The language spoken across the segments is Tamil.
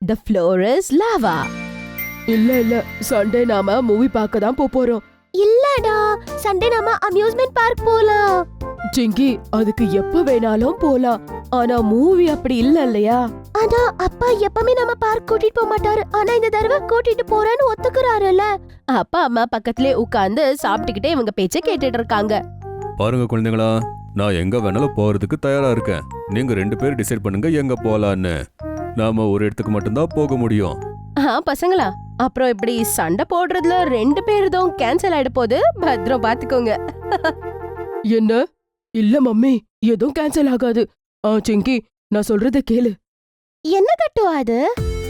The floor is lava. இல்ல சண்டே நாம மூவி பார்க்க தான் போறோம். இல்லடா, சண்டே நாம அம்யூஸ்மெண்ட் பார்க் போலாம். சிங்கி, அதுக்கு எப்ப வேணாலும் போலாம். ஆனா மூவி அப்படி இல்லையா? ஆனா அப்பா எப்பவுமே நம்ம பார்க் கூட்டிட்டு போக மாட்டாரு. ஆனா இந்த தடவை கூட்டிட்டு போறேன்னு ஒத்துக்குறாருல்ல. அப்பா அம்மா பக்கத்திலே உட்கார்ந்து சாப்பிட்டுக்கிட்டே இவங்க பேச்ச கேட்டுட்டு இருக்காங்க. பாருங்க குழந்தைங்களா, நான் எங்க வேணாலும் போறதுக்கு தயாரா இருக்கேன். நீங்க 2 பேர் டிசைட் பண்ணுங்க எங்க போலான்னு. நாம ஒரு இடத்துக்கு மட்டும்தான் போக முடியும். பசங்களா, அப்புறம் இப்படி சண்டை போடுறதுல 2 பேருதும் கேன்சல் ஆயிட போகுது. பத்திரம் பாத்துக்கோங்க. என்ன? இல்ல மம்மி, எதுவும் கேன்சல் ஆகாது. சிங்கி, நான் சொல்றத கேளு. என்ன கட்டு அது?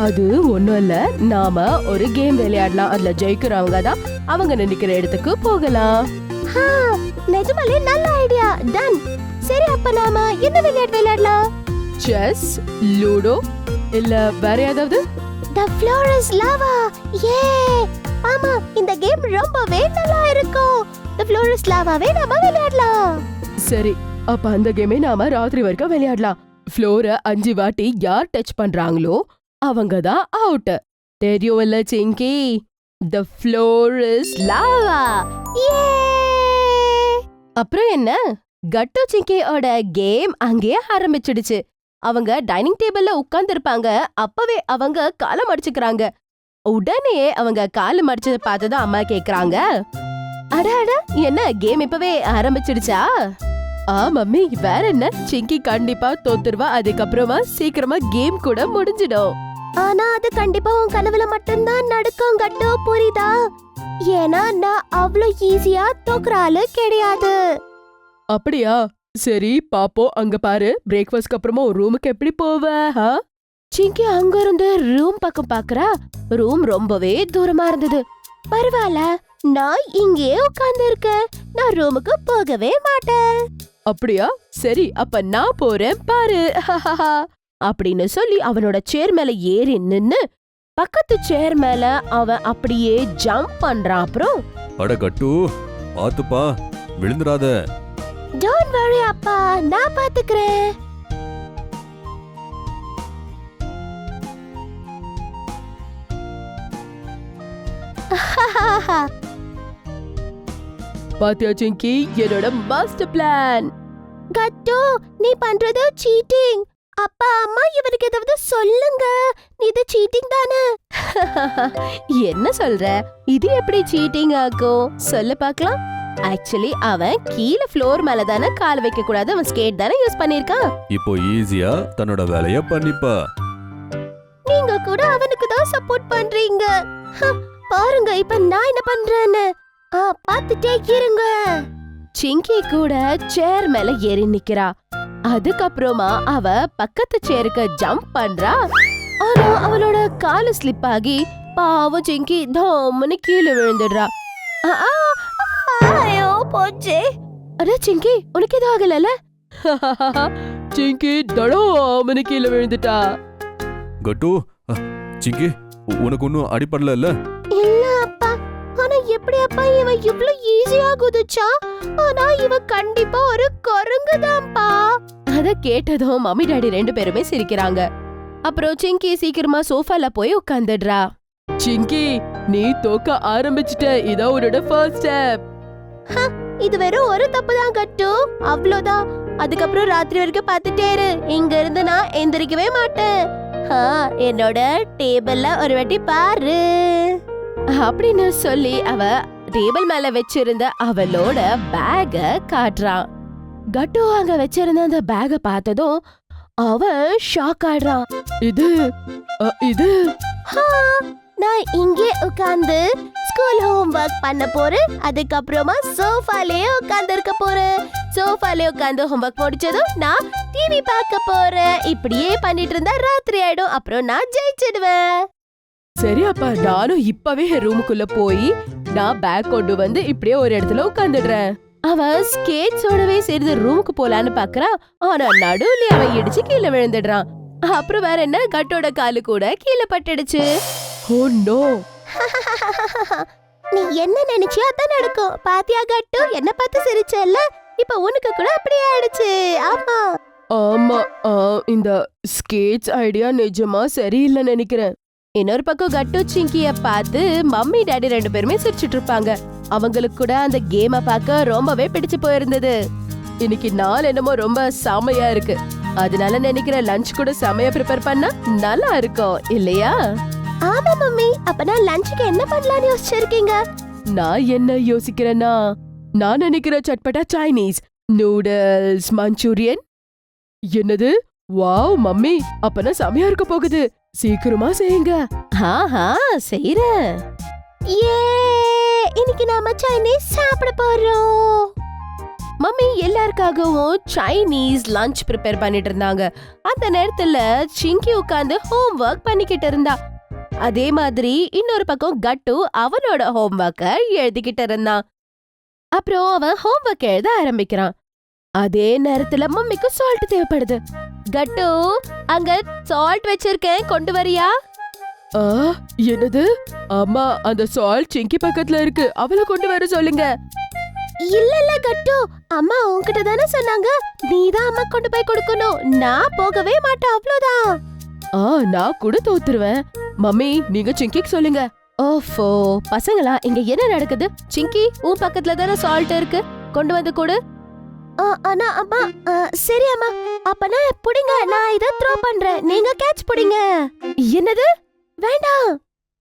அது ஒண்ணும் இல்ல. நாம ஒரு கேம் விளையாடலாம். அதுல ஜெயிக்கிறவங்க தான் அவங்க நினைக்கிற இடத்துக்கு போகலாம். நிஜமாலே நல்ல ஐடியா. டன். சரி, அப்ப நாம என்ன விளையாட்டு விளையாடலாம்? செஸ், லூடோ, இல்ல வேற ஏதாவது? The floor is lava. யே! ஆமா, இந்த கேம் ரொம்பவே நல்லா இருக்கும். The floor is lava-வே நாம விளையாடலாம். சரி, அப்ப அந்த கேமே நாம ராத்திரி வரைக்கும் விளையாடலாம். ஃப்ளோரை 5 வாட்டி யார் டச் பண்றாங்களோ அவங்க தான் அவுட். தெரியும் இல்ல சிங்கி? The floor is lava. யே! அப்புறம் என்ன, கட்டு சிங்கியோட கேம் அங்கேயே ஆரம்பிச்சிடுச்சு. அவங்க டைனிங் டேபிள்ல உட்கார்ந்து இருப்பாங்க. அப்பவே அவங்க காலை மடிச்சுக்கிறாங்க. உடனே அவங்க காலை மடிச்சதை பார்த்ததும் அம்மா கேக்குறாங்க, அட என்ன கேம் இப்பவே ஆரம்பிச்சிடுச்சா? மம்மி, வேற என்ன? சிங்கி கண்டிப்பா தோத்துருவா. அதுக்கப்புறமா சீக்கிரமா கேம் கூட முடிஞ்சிடும். ஆனா அது கண்டிப்பா உன் கனவுல மட்டும்தான் நடக்கும் கட்டு, புரியுதா? ஏன்னா நான் அவ்வளோ ஈஸியா தோக்குற ஆளு கிடையாது. அப்படியா? சரி பாப்போம். அங்க பாரு, பிரேக்ஃபாஸ்ட்க்கு அப்புறமா ஒரு ரூமுக்கு எப்படி போவ? சிங்கி அங்க இருந்து ரூம் பக்கம் பாக்குறா. ரூம் ரொம்பவே தூரமா இருந்தது. பரவாயில்ல, நான் இங்கே உட்கார்ந்து இருக்கேன். நான் ரூமுக்கு போகவே மாட்டேன். அப்படியா? சரி, அப்ப நான் போறேன் பாரு. அப்படின்னு சொல்லி அவனோட சேர் மேல ஏறி நின்னு பக்கத்து சேர் மேல அவன் அப்படியே ஜம்ப் பண்றான். அப்புறம் அட கட்டு, பாத்துப்பா, விழுந்துராத. Don't worry அப்பா, நான் பாத்துக்கிறேன். பாத்தியா சிங்கி, என்னோட மாஸ்டர் பிளான். கட்டு, நீ பண்றது சீட்டிங். அப்பா அம்மா இவருக்கு ஏதாவது சொல்லுங்க. இது சீட்டிங் தானே? என்ன சொல்ற? இது எப்படி சீட்டிங் ஆகும்? சொல்ல பாக்கலாம். ஆக்சுவலி அவன் கீழ ஃப்ளோர் மேல தானே கால் வைக்க கூடாது. அவன் ஸ்கேட் தானே யூஸ் பண்ணிருக்கான். இப்போ ஈஸியா தன்னோட வேலைய பண்ணிப்பா. நீங்க கூட அவனுக்கு தான் சப்போர்ட் பண்றீங்க. பாருங்க இப்ப நான் என்ன பண்றேன்னு. பாத்துட்டே இருங்க. சிங்கி கூட சேர் மேல ஏறி நிக்கிறா. அதுக்கப்புறமா அவ பக்கத்து சேருக்கு ஜம்ப் பண்றா. ஆனா அவளோட காலு ஸ்லிப் ஆகி பாவம் சிங்கி தம்னு கீழே விழுந்துடுறா. ஐயோ போச்சே. அட சிங்கி, உனக்கு எதுவும் ஆகலல? சிங்கி தடோமனு கீழே விழுந்துட்டா. கட்டு, சிங்கி, உனக்கு ஒன்னும் அடிப்படல? இல்ல அப்பா. ஆனா எப்படி அப்பா இவன் இவ்ளோ ஈஸியா குதிச்சா? ஆனா இவன் கண்டிப்பா ஒரு குரங்குதான்ப்பா. அத கேட்டதும் மம்மி டாடி 2 பேருமே சிரிக்கிறாங்க. அப்புறம் சிங்கி சீக்கிரமா சோஃபால போய் உட்கார்ந்துடுறா. சிங்கி, நீ தோக்க ஆரம்பிச்சிட்ட. இதான் உன்னோட ஃபர்ஸ்ட் ஸ்டெப். இது வெறும் ஒரு தப்பு தான் கட்டு, அவ்வளவுதான். அதுக்கப்புறம் ராத்திரி வரைக்கும் பார்த்துட்டே இரு. இங்க இருந்து நான் எந்திரிக்கவே மாட்டேன். என்னோட டேபிள்ல ஒரு வாட்டி பாரு அப்படின்னு சொல்லி அவ டேபிள் மேல வச்சிருந்த அவளோட பேக காட்டுறான். கட்டு அங்க வச்சிருந்த அந்த பேக பார்த்ததும் அவன் ஷாக் ஆடுறான். இது இது நான் இங்கே உட்கார்ந்து ஸ்கூல் ஹோம்வொர்க் பண்ண போறேன். அதுக்கப்புறமா சோஃபாலயே உட்கார்ந்து இருக்க போறேன். சோஃபாலே உட்கார்ந்து ஹோம்வொர்க் முடிச்சதும் நான் டிவி பார்க்க போறேன். இப்படியே பண்ணிட்டு இருந்தா ராத்திரி ஆயிடும். அப்புறம் நான் ஜெயிச்சிடுவேன். சரி அப்பா, நானும் இப்பவே ரூமுக்குள்ள போய் நான் பேக் கொண்டு வந்து இப்படியே ஒரு இடத்துல உட்கார்ந்துடுறேன். அவன் ஸ்கேட்ஸோடவே சேர்ந்து ரூமுக்கு போலான்னு பாக்குறான். ஆனா நடுவுல அவன் இடிச்சு கீழே விழுந்துடுறான். அப்புறம் வேற என்ன, கட்டோட காலு கூட கீழே பட்டுடுச்சு. Oh no. நீ என்ன நினைச்சியோ அதான் நடக்கும். பாத்தியா கட்டு, என்ன பார்த்து சிரிச்சல்ல? இப்ப உனக்கு கூட அப்படியே ஆயிடுச்சு. ஆமா. ஆமா இந்த ஸ்கேட்ஸ் ஐடியா நிஜமா சரியில்லைன்னு நினைக்கிறேன். இன்னொரு பக்கம் கட்டு சிங்கிய பார்த்து மம்மி டாடி 2 பேருமே சிரிச்சிட்டு இருப்பாங்க. அவங்களுக்கு கூட அந்த கேமை பார்க்க ரொம்பவே பிடிச்சு போயிருந்தது. இன்னைக்கு நாள் என்னமோ ரொம்ப செமையா இருக்கு. அதனால நினைக்கிறேன் லஞ்ச் கூட செமையா ப்ரிப்பேர் பண்ணா நல்லா இருக்கும் இல்லையா? ஆமா மம்மி, அப்பனா லஞ்சுக்கு என்ன பண்ணலாம்னு யோசிச்சிருக்கீங்க? நான் என்ன யோசிக்கிறேன்னா, நான் நினைக்கிற சட்பட்டா சைனீஸ் நூடுல்ஸ் மஞ்சூரியன். என்னது? வாவ் மம்மி, அப்பனா செமையா இருக்க போகுது. சீக்கிரமா செய்யுங்க. ஆஹா செய்றேன். ஏ, இன்னைக்கு நாம சைனீஸ் சாப்பிட போறோம். மம்மி எல்லாருக்காகவும் சைனீஸ் லஞ்ச் ப்ரிப்பேர் பண்ணிட்டு இருந்தாங்க. அந்த நேரத்துல சிங்கி உட்கார்ந்து ஹோம் ஒர்க் பண்ணிக்கிட்டு இருந்தா. அதே மாதிரி இன்னொரு பக்கம் கட்டு அவனோட ஹோம் ஒர்க்க எழுதிக்கிட்டு இருந்தான். அப்புறம் அவன் ஹோம் ஒர்க் எழுத ஆரம்பிக்கிறான். அதே நேரத்துல மம்மிக்கு சால்ட் தேவைப்படுது. கட்டு, அங்க சால்ட் வச்சிருக்கேன், கொண்டு வரியா? என்னது? அம்மா, அந்த சால்ட் சிங்கி பக்கத்துல இருக்கு, அவளை கொண்டு வர சொல்லுங்க. இல்ல கட்டு, அம்மா உன்கிட்ட தானே சொன்னாங்க, நீதான் அம்மா கொண்டு போய் கொடுக்கணும். நான் போகவே மாட்டேன், அவ்வளவுதான். நான் கூட தோத்துருவேன். மம்மி, நீங்க சிங்கிக்கு சொல்லுங்க. ஓஃபோ, பசங்களா இங்க என்ன நடக்குது? சிங்கி, உன் பக்கத்துல தானே சால்ட் இருக்கு, கொண்டு வந்து கொடு. ஆனா அம்மா, சரி அம்மா, அப்பனா புடிங்க, நான் இத த்ரோ பண்றேன், நீங்க கேட்ச் புடிங்க. என்னது? வேண்டாம்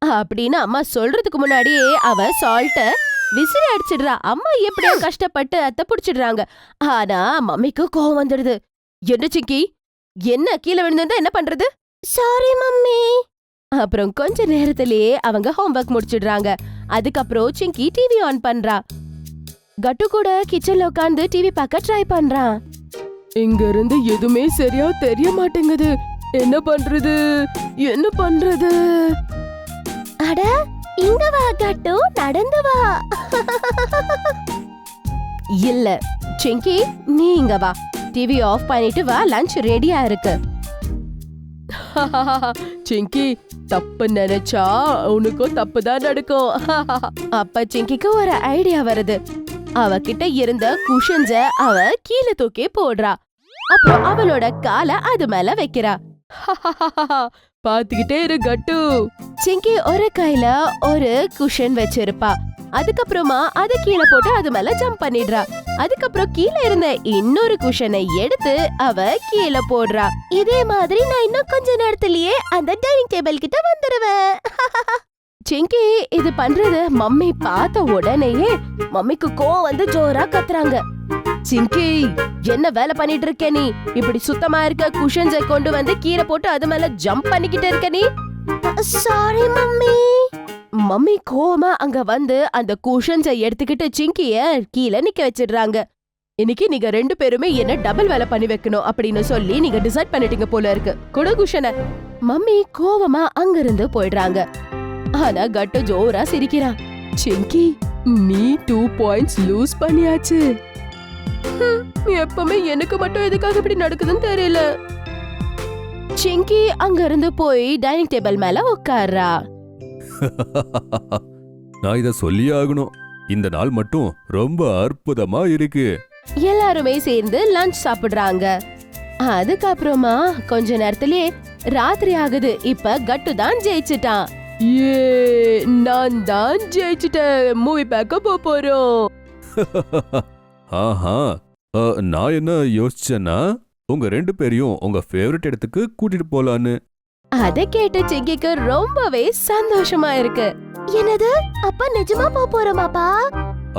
அப்படின்னு அம்மா சொல்றதுக்கு முன்னாடியே அவ சால்ட்ட விசிறி அடிச்சிடுறா. அம்மா எப்படியோ கஷ்டப்பட்டு அத்தை புடிச்சிடுறாங்க. ஆனா மம்மிக்கு கோவம் வந்துடுது. என்ன சிங்கி, என்ன கீழே விழுந்திருந்தா என்ன பண்றது? Sorry mummy. அப்புறம் கொஞ்ச நேரத்திலேயே அவங்க ஹோம்வொர்க் முடிச்சிடுறாங்க. அதுக்கப்புறம் சிங்கி டிவி ஆன் பண்றா. கட்டு கூட கிச்சன்ல உட்கார்ந்து டிவி பார்க்க ட்ரை பண்றான். இங்க இருந்து எதுவுமே சரியா தெரிய மாட்டேங்குது. என்ன பண்றது? அட, இங்க வா கட்டு, நடந்து வா. இல்ல சிங்கி, நீ இங்க வா, டிவி ஆஃப் பண்ணிட்டு வா, லஞ்ச் ரெடியா இருக்கு. சிங்கி, தப்பு நினைச்சா உனக்கும் தப்பு தான் நடக்கும். அப்ப சிங்கிக்கு ஒரு ஐடியா வருது. அவகிட்ட இருந்த குஷன்ஸ அவ கீழே தூக்கி போடுறா. அப்புறம் அவளோட காலை அது மேல வைக்கிறா. பாத்துக்கிட்டே இரு கட்டு. சிங்கி ஒரு கையில ஒரு குஷன் வச்சிருப்பா. அதுக்கப்புறமா அத கீழே போட்டு அது மேல ஜம்ப் பண்ணிடுறா. அதுக்கப்புறம் கீழே இருந்த இன்னொரு குஷனை எடுத்து அவ கீழே போடுறா. இதே மாதிரி நான் இன்னும் கொஞ்ச நேரத்திலேயே அந்த டைனிங் டேபிள் கிட்ட வந்துருவேன். சிங்கி இது பண்றது மம்மி பார்த்த உடனேயே மம்மிக்கு கோவம் வந்து ஜோரா கத்துறாங்க. சிங்கி, என்ன வேலை பண்ணிட்டு இருக்க நீ? இப்படி சுத்தமா இருக்க குஷன்ஸை கொண்டு வந்து கீழே போட்டு அது மேல ஜம்ப் பண்ணிக்கிட்டு இருக்க நீ. Sorry mummy. மம்மி கோவமா அங்க வந்து அந்த குஷன்ஸை எடுத்துக்கிட்டு சிங்கிய கீழே நிக்க வச்சிடுறாங்க. இன்னைக்கு நீங்க 2 பேருமே என்ன டபுள் வேலை பண்ணி வைக்கணும் அப்படின்னு சொல்லி நீங்க டிசைட் பண்ணிட்டீங்க போல இருக்கு. கொடு குஷனை. மம்மி கோவமா அங்கிருந்து போயிடுறாங்க. ஆனா கட்டு ஜோரா சிரிக்கிறான். சிங்கி, நீ 2 பாயிண்ட்ஸ் லூஸ் பண்ணியாச்சு. எப்பவுமே எனக்கு மட்டும் எதுக்காக இப்படி நடக்குதுன்னு தெரியல. சிங்கி அங்க இருந்து போய் டைனிங் டேபிள் மேல உட்கார்றா. நான் இத சொல்லியே ஆகணும். இந்த நாள் மட்டும் ரொம்ப அற்புதமா இருக்கு. எல்லாருமே சேர்ந்து லஞ்ச் சாப்பிடுறாங்க. அதுக்கப்புறமா கொஞ்ச நேரத்திலேயே ராத்திரி ஆகுது. இப்ப கட்டு தான் ஜெயிச்சிட்டான். ஏ, நான் தான் ஜெயிச்சிட்டேன். மூவி பார்க்க போறோம். ஆஹா, நான் என்ன யோசிச்சேன்னா, உங்க 2 பேரையும் உங்க ஃபேவரட் இடத்துக்கு கூட்டிட்டு போலான்னு. அத கேட்டு சிங்கிக்கு ரொம்பவே சந்தோஷமா இருக்கு. என்னது? அப்ப நிஜமா போறோமாப்பா?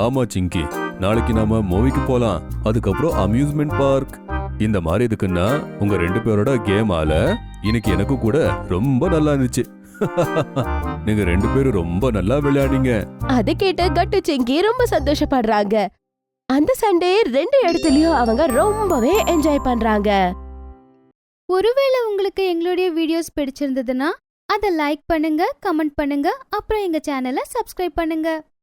ஆமா சிங்கி, நாளைக்கு நாம மூவிக்கு போலாம். அதுக்கப்புறம் அம்யூஸ்மெண்ட் பார்க். இந்த மாதிரி இதுக்குன்னா உங்க 2 பேரோட கேமால இன்னைக்கு எனக்கு கூட ரொம்ப நல்லா இருந்துச்சு. நீங்க 2 பேரும் ரொம்ப நல்லா விளையாடிங்க. அத கேட்டு கட்டு சிங்கி ரொம்ப சந்தோஷப்படுறாங்க. அந்த சண்டே 2 இடத்துலயும் அவங்க ரொம்பவே என்ஜாய் பண்றாங்க. ஒருவேளை உங்களுக்கு எங்களுடைய வீடியோஸ் பிடிச்சிருந்ததுன்னா அதை லைக் பண்ணுங்க, கமெண்ட் பண்ணுங்க, அப்புறம் எங்க சேனலை சப்ஸ்கிரைப் பண்ணுங்க.